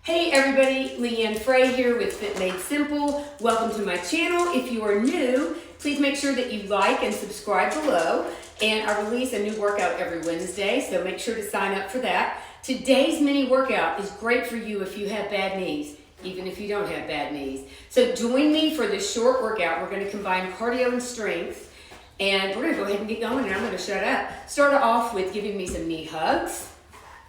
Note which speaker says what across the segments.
Speaker 1: Hey everybody, Leanne Frey here with Fit Made Simple. Welcome to my channel. If you are new, please make sure that you like and subscribe below. And I release a new workout every Wednesday, so make sure to sign up for that. Today's mini workout is great for you if you have bad knees, even if you don't have bad knees. So join me for this short workout. We're going to combine cardio and strength, and we're going to go ahead and get going, and I'm going to shut up. Start off with giving me some knee hugs.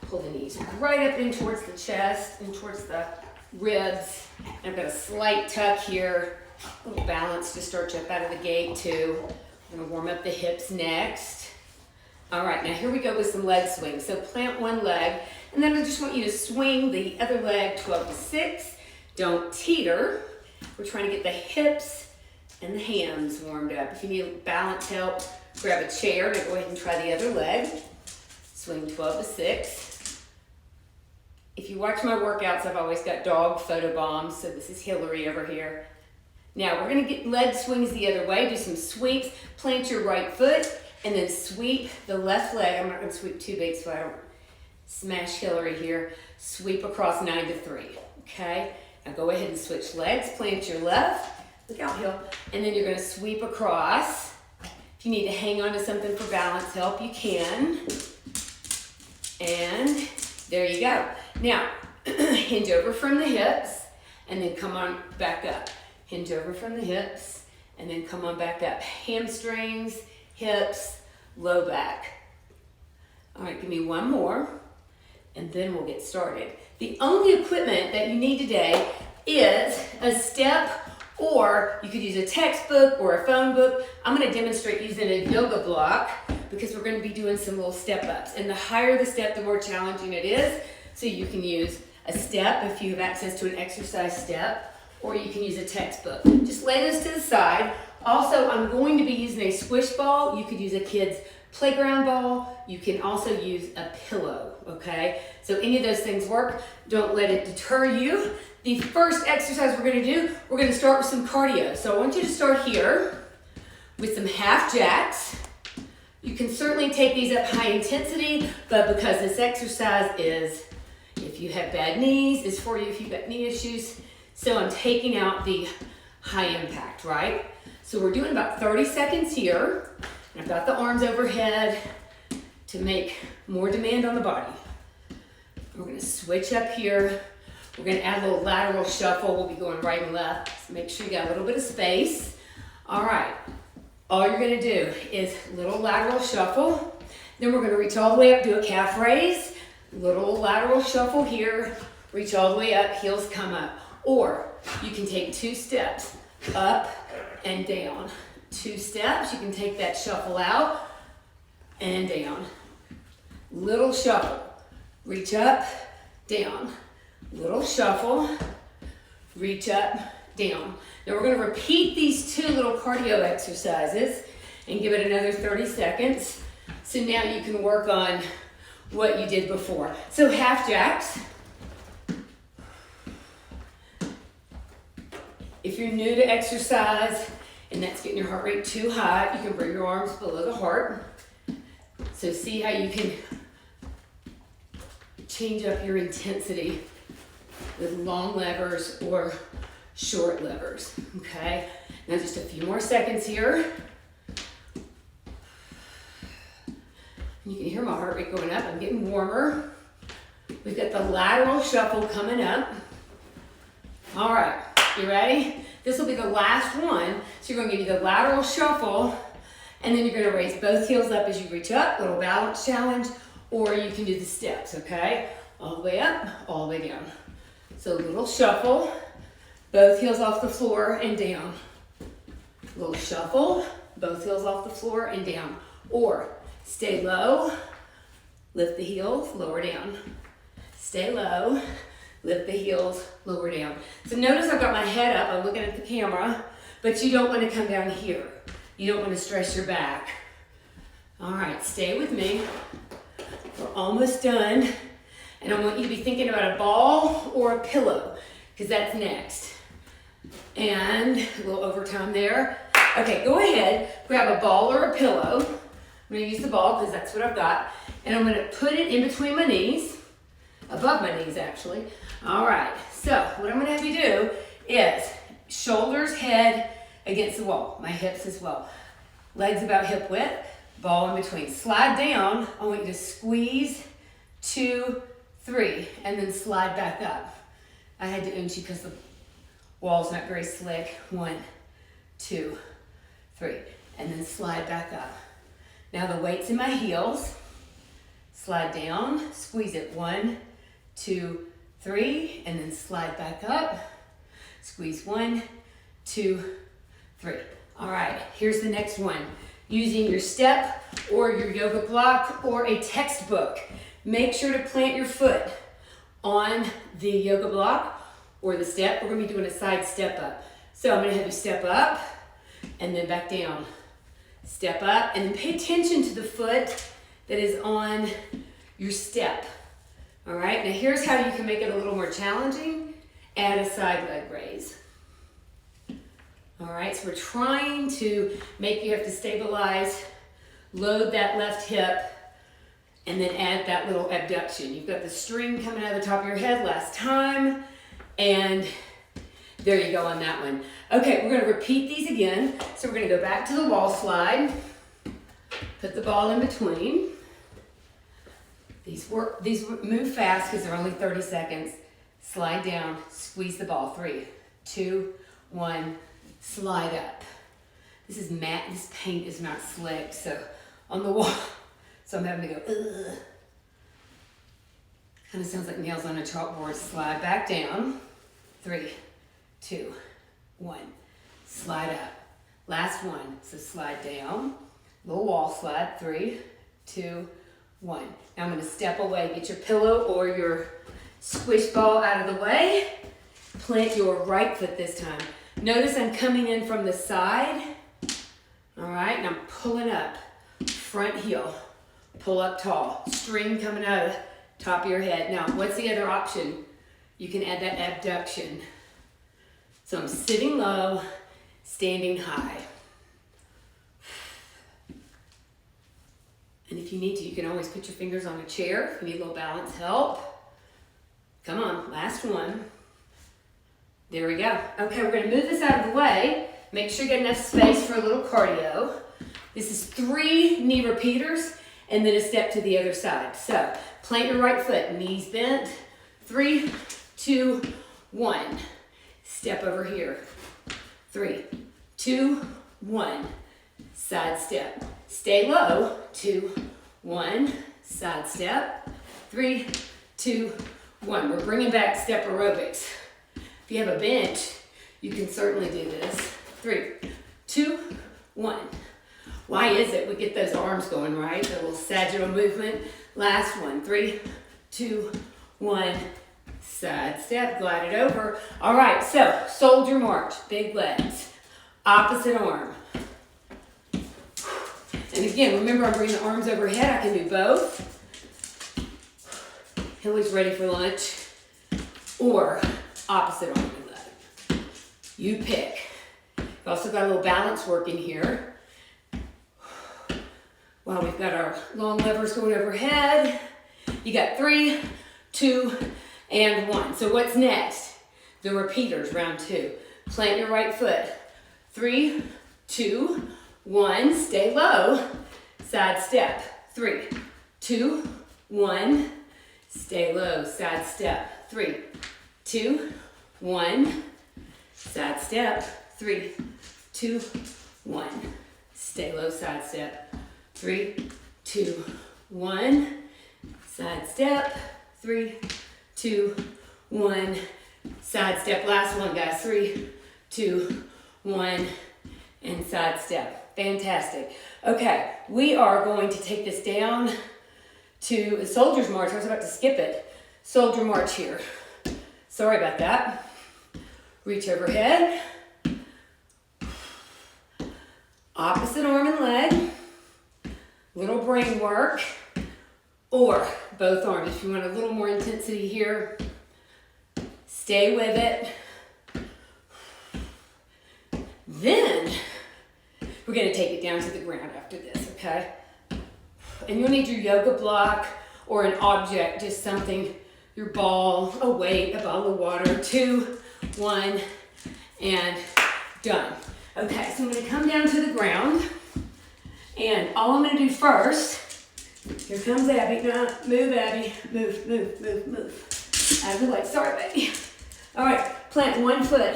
Speaker 1: Pull the knees right up in towards the chest and towards the ribs. And I've got a slight tuck here, a little balance to start you up out of the gate too. I'm gonna warm up the hips next. All right, now here we go with some leg swings. So plant one leg, and then I just want you to swing the other leg 12 to 6. Don't teeter. We're trying to get the hips and the hands warmed up. If you need balance help, grab a chair to go ahead and try the other leg. Swing 12 to 6. If you watch my workouts, I've always got dog photo bombs, so this is Hillary over here. Now we're gonna get leg swings the other way, do some sweeps, plant your right foot, and then sweep the left leg. I'm not gonna sweep too big so I don't smash Hillary here. Sweep across 9 to 3, okay? Now go ahead and switch legs, plant your left, look out Hill, and then you're gonna sweep across. If you need to hang on to something for balance help, you can. And there you go. Now, hinge over from the hips and then come on back up. Hinge over from the hips and then come on back up. Hamstrings, hips, low back. All right, give me one more and then we'll get started. The only equipment that you need today is a step, or you could use a textbook or a phone book. I'm gonna demonstrate using a yoga block because we're gonna be doing some little step ups. And the higher the step, the more challenging it is. So you can use a step if you have access to an exercise step, or you can use a textbook. Just lay those to the side. Also, I'm going to be using a squish ball. You could use a kid's playground ball. You can also use a pillow, okay? So any of those things work. Don't let it deter you. The first exercise we're gonna do, we're gonna start with some cardio. So I want you to start here with some half jacks. You can certainly take these up high intensity, but because this exercise is, if you have bad knees, is for you if you've got knee issues. So I'm taking out the high impact, right? So we're doing about 30 seconds here. And I've got the arms overhead to make more demand on the body. We're gonna switch up here. We're gonna add a little lateral shuffle. We'll be going right and left. So make sure you got a little bit of space. All right, all you're gonna do is little lateral shuffle. Then we're gonna reach all the way up, do a calf raise. Little lateral shuffle here, reach all the way up, heels come up. Or you can take 2 steps, up and down. 2 steps, you can take that shuffle out and down. Little shuffle, reach up, down. Little shuffle, reach up, down. Now we're gonna repeat these 2 little cardio exercises and give it another 30 seconds. So now you can work on what you did before. So half jacks. If you're new to exercise and that's getting your heart rate too high, you can bring your arms below the heart. So see how you can change up your intensity with long levers or short levers, okay? Now just a few more seconds here. You can hear my heart rate going up. I'm getting warmer. We've got the lateral shuffle coming up. All right, you ready? This will be the last one. So you're gonna give you the lateral shuffle, and then you're gonna raise both heels up as you reach up, little balance challenge, or you can do the steps, okay? All the way up, all the way down. So little shuffle, both heels off the floor and down. Little shuffle, both heels off the floor and down. Or stay low, lift the heels, lower down. Stay low, lift the heels, lower down. So notice I've got my head up, I'm looking at the camera, but you don't want to come down here. You don't want to stress your back. All right, stay with me. We're almost done. And I want you to be thinking about a ball or a pillow, because that's next. And a little overtime there. Okay, go ahead, grab a ball or a pillow. I'm gonna use the ball because that's what I've got. And I'm gonna put it in between my knees, above my knees actually. All right, so what I'm gonna have you do is shoulders, head against the wall, my hips as well. Legs about hip width, ball in between. Slide down, I want you to squeeze, 2, 3, and then slide back up. I had to unchi because the wall's not very slick. 1, 2, 3, and then slide back up. Now the weight's in my heels. Slide down, squeeze it, 1, 2, 3, and then slide back up. Squeeze 1, 2, 3. All right, here's the next one. Using your step or your yoga block or a textbook, make sure to plant your foot on the yoga block or the step. We're gonna be doing a side step up. So I'm gonna have you step up and then back down. Step up and then pay attention to the foot that is on your step. All right, now here's how you can make it a little more challenging. Add a side leg raise. All right, so we're trying to make you have to stabilize, load that left hip, and then add that little abduction. You've got the string coming out of the top of your head last time, and there you go on that one. Okay, we're gonna repeat these again. So we're gonna go back to the wall slide, put the ball in between. These move fast because they're only 30 seconds. Slide down, squeeze the ball, 3, 2, 1, slide up. This is matte, this paint is not slick, so on the wall, so I'm having to go, ugh. Kind of sounds like nails on a chalkboard. Slide back down, 3, 2, 1, slide up. Last one, so slide down, little wall slide, 3, 2, 1. Now I'm gonna step away, get your pillow or your squish ball out of the way. Plant your right foot this time. Notice I'm coming in from the side. All right, and I'm pulling up, front heel, pull up tall, string coming out of the top of your head. Now, what's the other option? You can add that abduction. So I'm sitting low, standing high. And if you need to, you can always put your fingers on a chair if you need a little balance help. Come on, last one. There we go. Okay, we're gonna move this out of the way. Make sure you get enough space for a little cardio. This is 3 knee repeaters and then a step to the other side. So plant your right foot, knees bent. 3, 2, 1. Step over here. 3, 2, 1. Side step. Stay low. 2, 1. Side step. 3, 2, 1. We're bringing back step aerobics. If you have a bench, you can certainly do this. 3, 2, 1. Why is it we get those arms going, right? The little sagittal movement. Last one. 3, 2, 1. Side step, glide it over. All right, so soldier march, big legs. Opposite arm. And again, remember I'm bringing the arms overhead. I can do both. Hilly's ready for lunch. Or opposite arm and leg. You pick. We've also got a little balance work in here. Wow, we've got our long levers going overhead. You got 3, 2, and 1. So what's next? The repeaters, round 2. Plant your right foot. 3, 2, 1. Stay low. Side step. 3, 2, 1. Stay low. Side step. 3, 2, 1. Side step. 3, 2, 1. Stay low. Side step. 3, 2, 1. Side step. 3, 2, 1. Side step. Last one, guys. 3, 2, 1. And side step. Fantastic. Okay, we are going to take this down to a soldier's march. I was about to skip it. Soldier march here. Sorry about that. Reach overhead. Opposite arm and leg. Little brain work. Or both arms. If you want a little more intensity here, stay with it. Then we're going to take it down to the ground after this, okay? And you'll need your yoga block or an object, just something your ball, a weight, a bottle of water, 2, 1, and done. Okay, so I'm gonna come down to the ground, and all I'm gonna do first, here comes Abby. No, move, Abby. Move, move, move, move. Out of the way. Sorry, baby. All right, plant one foot.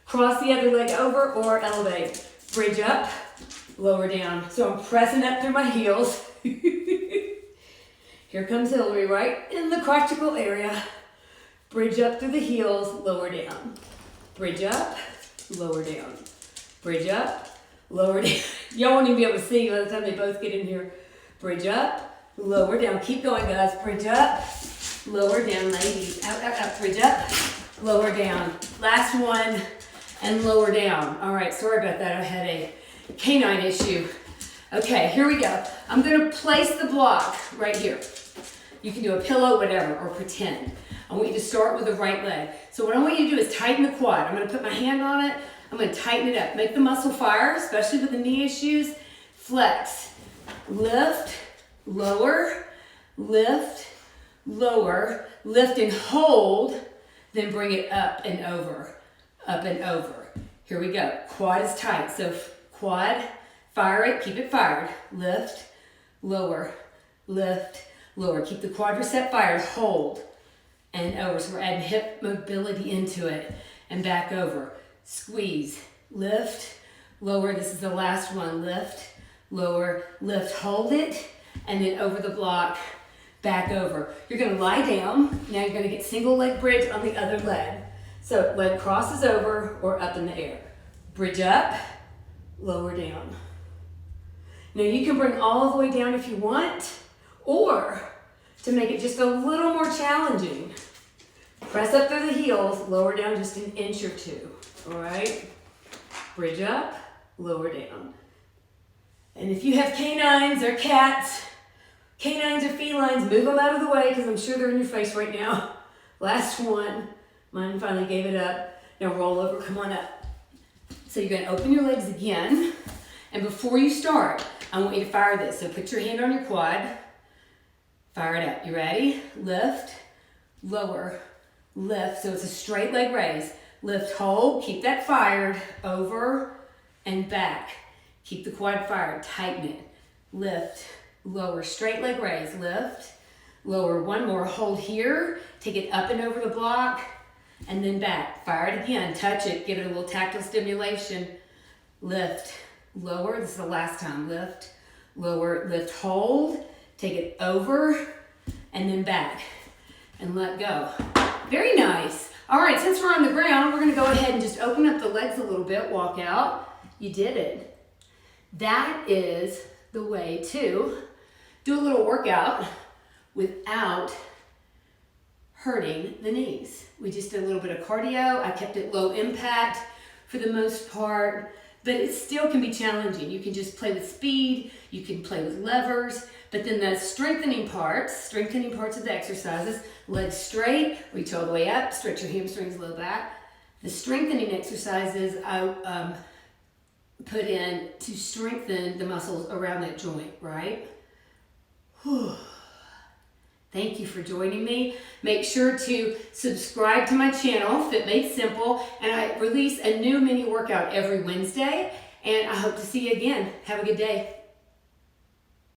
Speaker 1: Cross the other leg over or elevate. Bridge up, lower down. So I'm pressing up through my heels. Here comes Hillary, right in the crotchal area. Bridge up through the heels, lower down. Bridge up, lower down. Bridge up, lower down. Y'all won't even be able to see by the time they both get in here. Bridge up, lower down. Keep going, guys. Bridge up, lower down, ladies. Out, out, out. Bridge up, lower down. Last one, and lower down. All right, sorry about that. I had a canine issue. Okay, here we go. I'm gonna place the block right here. You can do a pillow, whatever, or pretend. I want you to start with the right leg. So what I want you to do is tighten the quad. I'm gonna put my hand on it. I'm gonna tighten it up. Make the muscle fire, especially with the knee issues. Flex, lift, lower, lift, lower, lift and hold, then bring it up and over, up and over. Here we go. Quad is tight, so quad, fire it, keep it fired. Lift, lower, lift, lower. Keep the quadricep fired, hold, and over. So we're adding hip mobility into it, and back over. Squeeze, lift, lower. This is the last one. Lift, lower, lift, hold it, and then over the block, back over. You're gonna lie down. Now you're gonna get single leg bridge on the other leg. So leg crosses over or up in the air. Bridge up, lower down. Now you can bring all the way down if you want, or to make it just a little more challenging, press up through the heels, lower down just an inch or two. All right? Bridge up, lower down. And if you have canines or cats, canines or felines, move them out of the way because I'm sure they're in your face right now. Last one. Mine finally gave it up. Now roll over, come on up. So you're gonna open your legs again. And before you start, I want you to fire this. So put your hand on your quad. Fire it up. You ready? Lift, lower, lift. So it's a straight leg raise. Lift, hold, keep that fired, over and back. Keep the quad fired, tighten it. Lift, lower, straight leg raise. Lift, lower, one more. Hold here, take it up and over the block, and then back. Fire it again, touch it, give it a little tactile stimulation. Lift, lower, this is the last time. Lift, lower, lift, hold, take it over, and then back, and let go. Very nice. All right, since we're on the ground, we're gonna go ahead and just open up the legs a little bit, walk out. You did it. That is the way to do a little workout without hurting the knees. We just did a little bit of cardio. I kept it low impact for the most part, but it still can be challenging. You can just play with speed, you can play with levers, but then the strengthening parts of the exercises, legs straight, reach all the way up, stretch your hamstrings low back. The strengthening exercises I put in to strengthen the muscles around that joint, right? Whew. Thank you for joining me. Make sure to subscribe to my channel, Fit Made Simple, and I release a new mini workout every Wednesday, and I hope to see you again. Have a good day.